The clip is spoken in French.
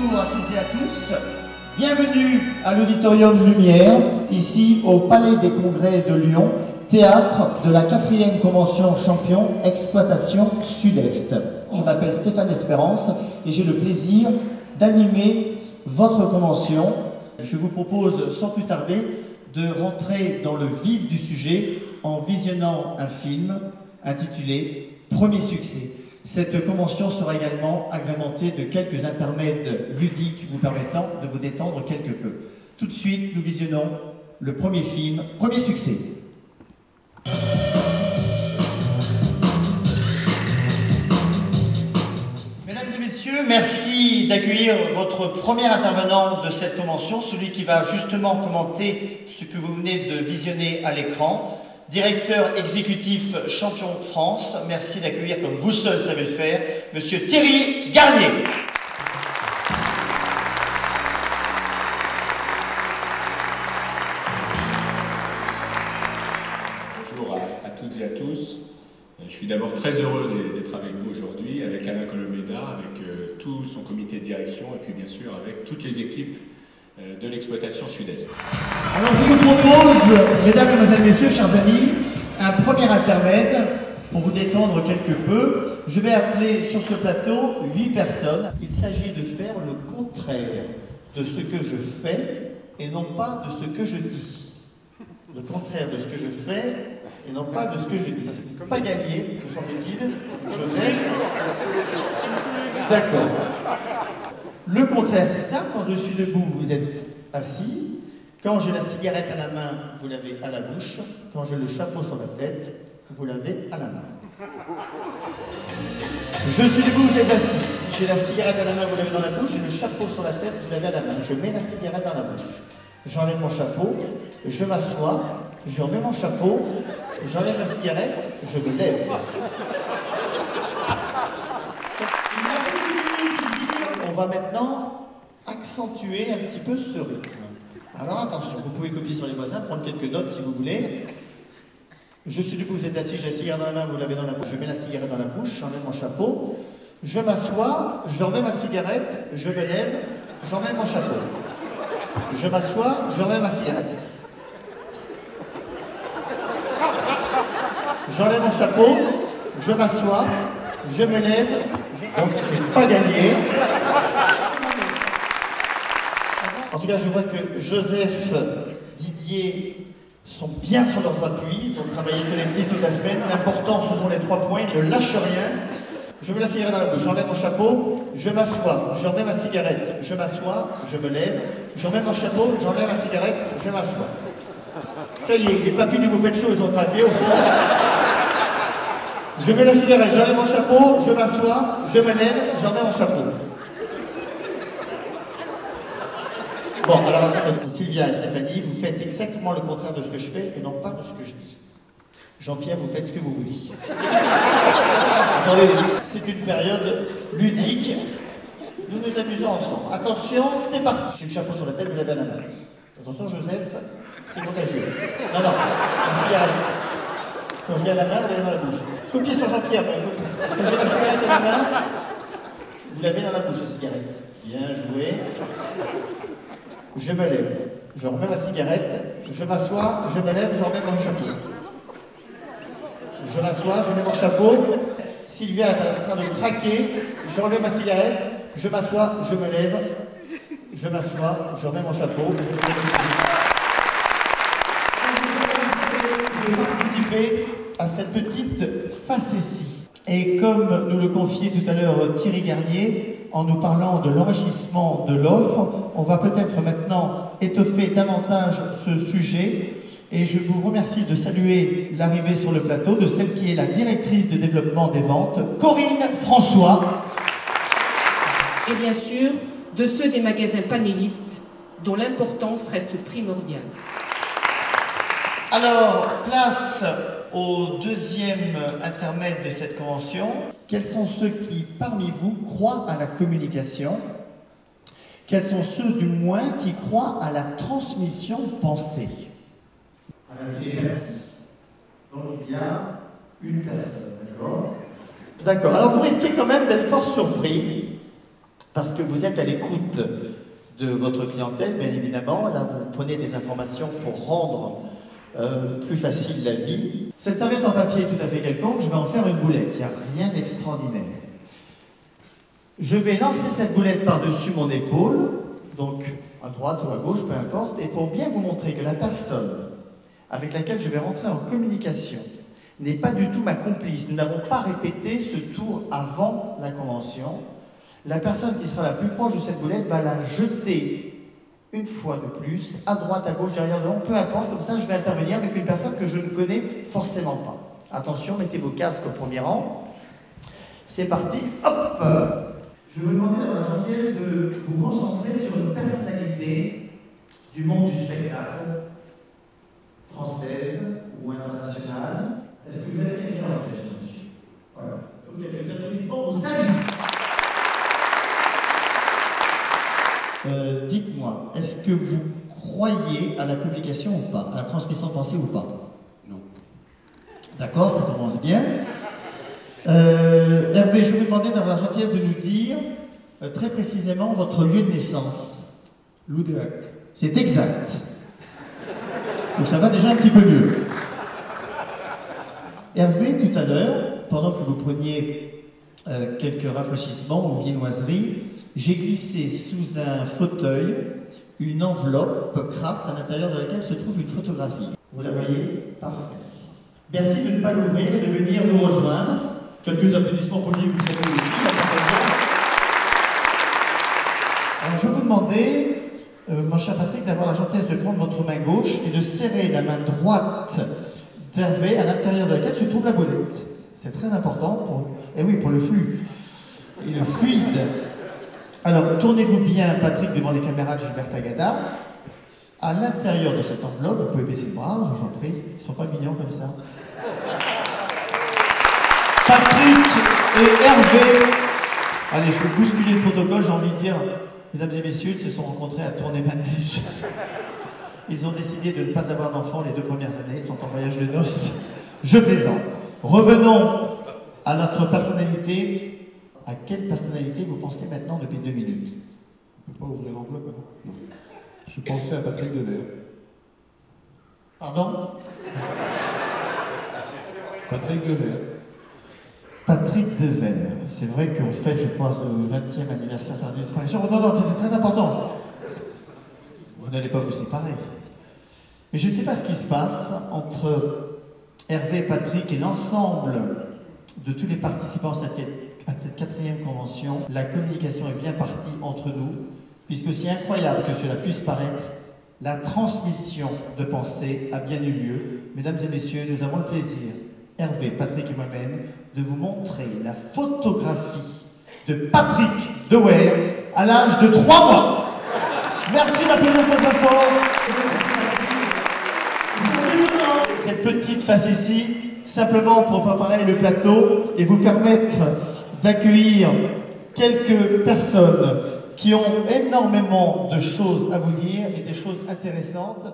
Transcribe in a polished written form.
bonjour à toutes et à tous. Bienvenue à l'Auditorium Lumière, ici au Palais des Congrès de Lyon, théâtre de la 4e convention champion Exploitation Sud-Est. Je m'appelle Stéphane Espérance et j'ai le plaisir d'animer votre convention. Je vous propose sans plus tarder de rentrer dans le vif du sujet en visionnant un film intitulé Premier succès. Cette convention sera également agrémentée de quelques intermèdes ludiques vous permettant de vous détendre quelque peu. Tout de suite, nous visionnons le premier film, Premier succès. Mesdames et messieurs, merci d'accueillir votre premier intervenant de cette convention, celui qui va justement commenter ce que vous venez de visionner à l'écran. Directeur exécutif champion France, merci d'accueillir comme vous seul savez le faire, Monsieur Thierry Garnier. Bonjour à toutes et à tous. Je suis d'abord très heureux d'être avec vous aujourd'hui, avec Alain Colomeda, avec tout son comité de direction et puis bien sûr avec toutes les équipes de l'exploitation Sud-Est. Alors je vous propose, mesdames, mesdemoiselles, messieurs, chers amis, un premier intermède pour vous détendre quelque peu. Je vais appeler sur ce plateau 8 personnes. Il s'agit de faire le contraire de ce que je fais et non pas de ce que je dis. Le contraire de ce que je fais et non pas de ce que je dis. C'est pas gagné, me semble-t-il. Joseph. D'accord. Le contraire, c'est ça. Quand je suis debout, vous êtes assis. Quand j'ai la cigarette à la main, vous l'avez à la bouche. Quand j'ai le chapeau sur la tête, vous l'avez à la main. Je suis debout, vous êtes assis. J'ai la cigarette à la main, vous l'avez dans la bouche. J'ai le chapeau sur la tête, vous l'avez à la main. Je mets la cigarette dans la bouche. J'enlève mon chapeau, je m'assois, je remets mon chapeau, j'enlève la cigarette, je me lève. On va maintenant accentuer un petit peu ce rythme. Alors attention, vous pouvez copier sur les voisins, prendre quelques notes si vous voulez. Je suis debout, vous êtes assis, j'ai la cigarette dans la main, vous l'avez dans la bouche, je mets la cigarette dans la bouche, j'enlève mon chapeau, je m'assois, je remets ma cigarette, je me lève, j'enlève mon chapeau. Je m'assois, je remets ma cigarette. J'enlève mon chapeau, je m'assois, je me lève, donc c'est pas gagné. En tout cas, je vois que Joseph, Didier sont bien sur leurs appuis, ils ont travaillé collectif toute la semaine. L'important, ce sont les 3 points, ne lâche rien. Je mets la cigarette dans la bouche, j'enlève mon chapeau, je m'assois, je remets ma cigarette, je m'assois, je me lève, je remets mon chapeau, j'enlève ma cigarette, je m'assois. Ça y est, les papis du Moupet Show, ils ont craqué au fond. Je mets la cigarette, j'enlève mon chapeau, je m'assois, je me lève, j'en mets mon chapeau. Bon, alors Sylvia et Stéphanie, vous faites exactement le contraire de ce que je fais et non pas de ce que je dis. Jean-Pierre, vous faites ce que vous voulez. Attendez, c'est une période ludique. Nous nous amusons ensemble. Attention, c'est parti. J'ai le chapeau sur la tête, vous l'avez à la main. Attention, Joseph, c'est contagieux. Non, non, la cigarette. Quand je l'ai à la main, vous l'avez dans la bouche. Copiez sur Jean-Pierre. Quand j'ai la cigarette à la main, vous l'avez dans la bouche, la cigarette. Bien joué. Je me lève. Je remets ma cigarette. Je m'assois, je me lève, je remets mon chapeau. Je m'assois, je mets mon chapeau. Sylvia est en train de craquer. J'enlève ma cigarette. Je m'assois, je me lève. Je m'assois, je remets mon chapeau. Je vais participer à cette petite facétie. Et comme nous le confiait tout à l'heure Thierry Garnier, en nous parlant de l'enrichissement de l'offre, on va peut-être maintenant étoffer davantage ce sujet. Et je vous remercie de saluer l'arrivée sur le plateau de celle qui est la directrice de développement des ventes, Corinne François. Et bien sûr, de ceux des magasins panélistes, dont l'importance reste primordiale. Alors, place au deuxième intermède de cette convention. Quels sont ceux qui, parmi vous, croient à la communication? Quels sont ceux, du moins, qui croient à la transmission pensée? Donc il y a une personne, d'accord? D'accord, alors vous risquez quand même d'être fort surpris parce que vous êtes à l'écoute de votre clientèle, bien évidemment. Là, vous prenez des informations pour rendre plus facile la vie. Cette serviette en papier est tout à fait quelconque, je vais en faire une boulette, il n'y a rien d'extraordinaire. Je vais lancer cette boulette par-dessus mon épaule, donc à droite ou à gauche, peu importe, et pour bien vous montrer que la personne avec laquelle je vais rentrer en communication n'est pas du tout ma complice, nous n'avons pas répété ce tour avant la convention, la personne qui sera la plus proche de cette boulette va la jeter une fois de plus, à droite, à gauche, derrière, devant, peu importe, comme ça je vais intervenir avec une personne que je ne connais forcément pas. Attention, mettez vos casques au premier rang. C'est parti, hop! Je vais vous demander d'avoir la gentillesse de vous concentrer sur une personnalité du monde du spectacle, française ou internationale. Est-ce que vous avez quelqu'un en tête, monsieur? Voilà. Donc quelques applaudissements au salut. Dites-moi, est-ce que vous croyez à la communication ou pas, à la transmission de pensée ou pas? Non. D'accord, ça commence bien. Hervé, je vais vous demander d'avoir la gentillesse de nous dire très précisément votre lieu de naissance. Loudéac. C'est exact. Donc ça va déjà un petit peu mieux. Hervé, tout à l'heure, pendant que vous preniez quelques rafraîchissements ou viennoiseries, j'ai glissé sous un fauteuil une enveloppe craft à l'intérieur de laquelle se trouve une photographie. Vous la voyez? Parfait. Merci de ne pas l'ouvrir et de venir nous rejoindre. Quelques applaudissements pour lui, vous savez aussi, la partageon. Alors je vais vous demander, mon cher Patrick, d'avoir la gentillesse de prendre votre main gauche et de serrer la main droite d'Hervé à l'intérieur de laquelle se trouve la boulette. C'est très important pour le flux et le fluide. Alors, tournez-vous bien, Patrick, devant les caméras de Gilbert Tagada. À l'intérieur de cette enveloppe, vous pouvez baisser le bras, je vous en prie. Ils ne sont pas mignons comme ça. Patrick et Hervé. Allez, je vais bousculer le protocole, j'ai envie de dire, mesdames et messieurs, ils se sont rencontrés à Tournai-Manège. Ils ont décidé de ne pas avoir d'enfants les 2 premières années, ils sont en voyage de noces. Je plaisante. Revenons à notre personnalité. À quelle personnalité vous pensez maintenant depuis 2 minutes? On ne peut pas ouvrir l'enveloppe, hein? Non. Je pensais à Patrick Devers. Pardon? Patrick Devers. Patrick Devers. C'est vrai qu'on fait, je pense, le 20e anniversaire de sa disparition. Oh, non, c'est très important. Vous n'allez pas vous séparer. Mais je ne sais pas ce qui se passe entre Hervé et Patrick et l'ensemble de tous les participants à cette 4e convention. La communication est bien partie entre nous, puisque aussi incroyable que cela puisse paraître, la transmission de pensée a bien eu lieu. Mesdames et messieurs, nous avons le plaisir, Hervé, Patrick et moi-même, de vous montrer la photographie de Patrick Dewaer à l'âge de 3 mois. Merci d'applaudir très fort. Cette petite face ici, simplement pour préparer le plateau et vous permettre d'accueillir quelques personnes qui ont énormément de choses à vous dire et des choses intéressantes.